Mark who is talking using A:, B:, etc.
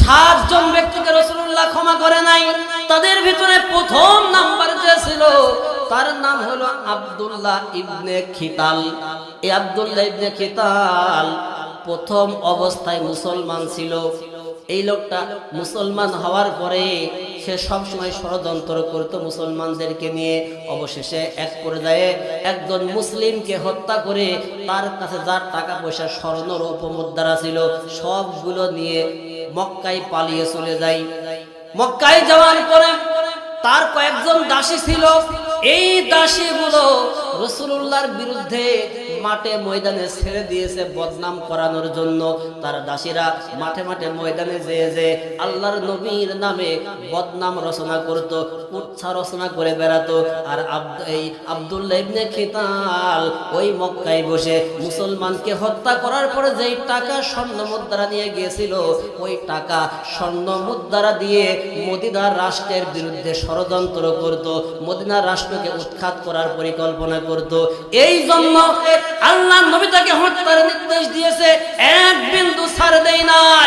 A: 7 জন ব্যক্তিকে রাসূলুল্লাহ ক্ষমা করে নাই। তাদের ভিতরে প্রথম নাম্বার যে ছিল তার নাম হলো আব্দুল্লাহ ইবনে খিতাল। এই আব্দুল্লাহ ইবনে খিতাল প্রথম অবস্থায় মুসলমান ছিল। এই লোকটা মুসলমান হওয়ার পরে সে সবসময় ষড়যন্ত্র করত মুসলমানদেরকে নিয়ে। অবশেষে এক পর্যায়ে একজন মুসলিমকে হত্যা করে তার কাছে যার টাকা পয়সা স্বর্ণ রৌপ্য মুদ্রা ছিল সবগুলো নিয়ে মক্কায় পালিয়ে চলে যায়। মক্কায় যাওয়ার পরে তার কয়েকজন দাসী ছিল। এই দাসীগুলো রাসূলুল্লাহর বিরুদ্ধে মাঠে ময়দানে ছেড়ে দিয়েছে বদনাম করানোর জন্য। তার দাসীরা মাঠে মাঠে ময়দানে যেয়ে আল্লাহর নবীর নামে বদনাম রচনা করত, কুৎসা রচনা করে বেড়াতো। আর এই আব্দুল্লাহ ইবনে খিতাল ওই মক্কায় বসে মুসলমানকে হত্যা করার পরে যেই টাকা স্বর্ণ মুদ্রা নিয়ে গিয়েছিল ওই টাকা স্বর্ণ মুদ্রা দিয়ে মদিনার রাষ্ট্রের বিরুদ্ধে ষড়যন্ত্র করত, মদিনার রাষ্ট্রকে উৎখাত করার পরিকল্পনা করত। এই জন্য আল্লাহ নবী তাকে হত্যার নির্দেশ দিয়েছে, এক বিন্দু ছাড় দেয় নাই।